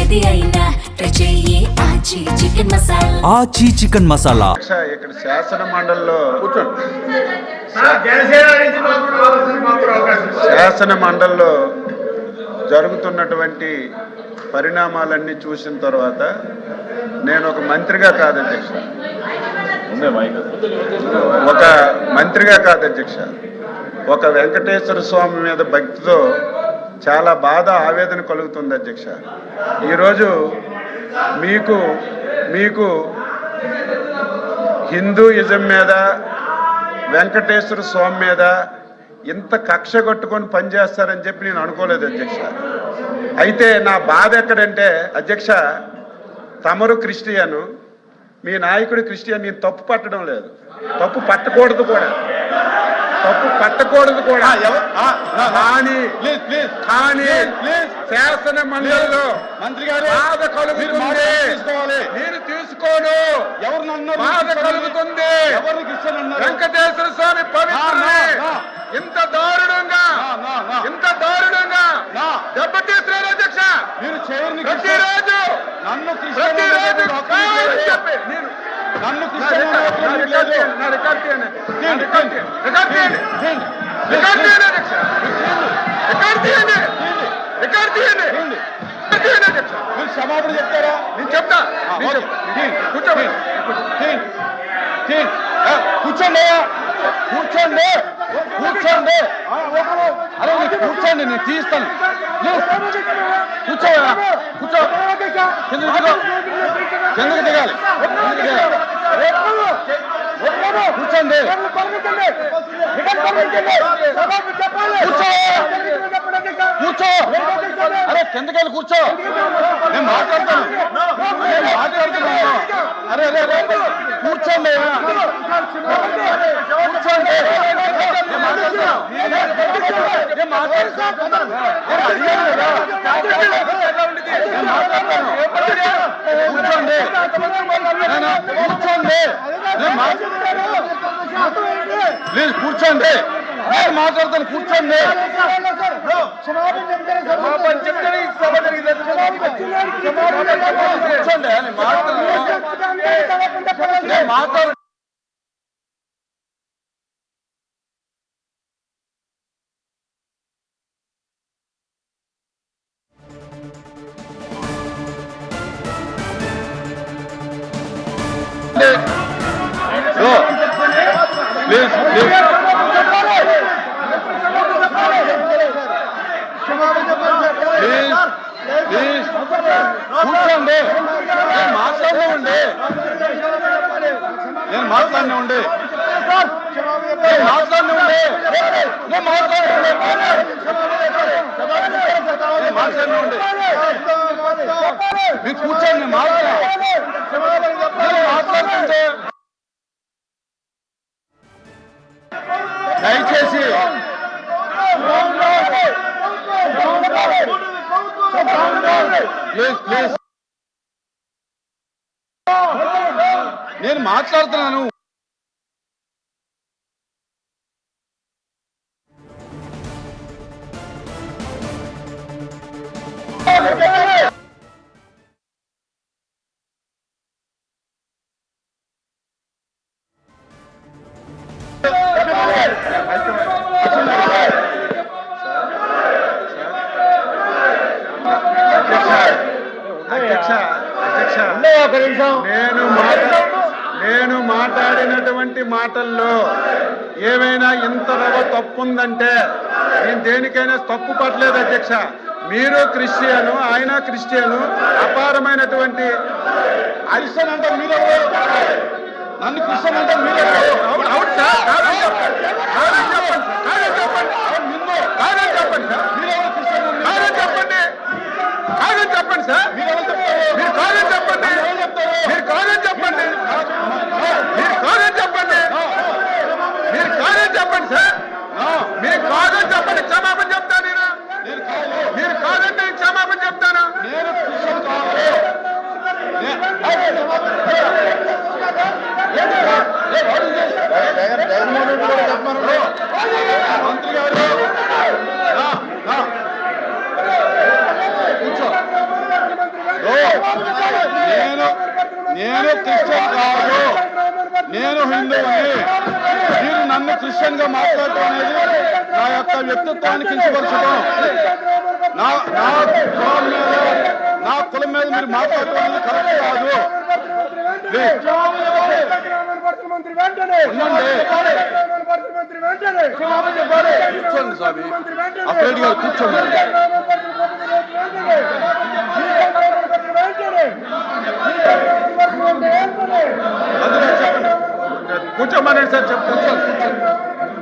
ఏది అయినా ట్రై చెయ్యి ఆచి చికెన్ మసాలా. ఆచి చికెన్ మసాలా. ఇక్కడ శాసన మండలిలో జరుగుతున్నటువంటి పరిణామాలన్నీ చూసిన తర్వాత నేను ఒక మంత్రిగా కాదు అధ్యక్ష, ఒక వెంకటేశ్వర స్వామి మీద భక్తితో చాలా బాధ ఆవేదన కలుగుతుంది అధ్యక్ష. ఈరోజు మీకు హిందూయిజం మీద వెంకటేశ్వర స్వామి మీద ఇంత కక్ష కట్టుకొని పనిచేస్తారని చెప్పి నేను అనుకోలేదు అధ్యక్ష. అయితే నా బాధ ఎక్కడంటే అధ్యక్ష, తమరు క్రిస్టియను, మీ నాయకుడు క్రిస్టియన్. నేను తప్పు పట్టడం లేదు, తప్పు పట్టకూడదు కూడా, కానీ శాసన మండలిలో మంత్రి గారు బాధ కలుగుతుంది, నేను తీసుకోను. బాధ కలుగుతుంది. వెంకటేశ్వర స్వామి పవిత్రుని ఇంత దారుణంగా దెబ్బతీస్తున్నారు అధ్యక్ష. ప్రతిరోజు క్షమాపణ చెప్తారా? నేను చెప్తా. కూర్చోండి, అరే కూర్చోండి, నేను తీస్తాను. కూర్చో, కిందకి దిగాలి. కూర్చోండి, కూర్చో. అరే కిందకెళ్ళి కూర్చో, నేను మాట్లాడుతాను. అరే కూర్చోండి, ప్లీజ్ కూర్చోండి, నేను మాట్లాడతాను. కూర్చోండి, కూర్చోండి, నేను మాట్లాడు. కూర్చోండి, నేను మాట్లాడినండి. మీరు కూర్చోండి, మాట్లాడుతుంటే దయచేసి ప్లీజ్ నేను మాట్లాడుతున్నాను. నేను మాట్లాడినటువంటి మాటల్లో ఏమైనా ఇంత తప్పుందంటే నేను దేనికైనా తప్పు పట్టలేదు అధ్యక్ష. మీరు క్రిస్టియను, ఆయన క్రిస్టియను, అపారమైనటువంటి క్రిస్టియన్ అంటే మీరు, నన్ను క్రిస్టియన్ అంటే మీరు. అవును సార్, చెప్పండి సార్, మీరు కాదని చెప్పండి, మీరు కాదని చెప్పండి, సార్, మీరు కాదని చెప్పండి. క్షమాపణ చెప్తాను నేను. మీరు కాదంటే క్షమాపణ చెప్తాను. మంత్రి గారు కూర్చో. నేను క్రిస్టియన్ కాదు, నేను హిందువుని. మీరు నన్ను క్రిస్టియన్ గా మాట్లాడటం అనేది నా యొక్క వ్యక్తిత్వాన్ని కించపరచడం. నా కులం మీద, నా కులం మీద మీరు మాట్లాడటం అనేది కరెక్ట్ కాదు. కూర్చోండి స్వామి, అప్రేడ్ గారు కూర్చోండి. కూర్చోమని సార్ చెప్తాను.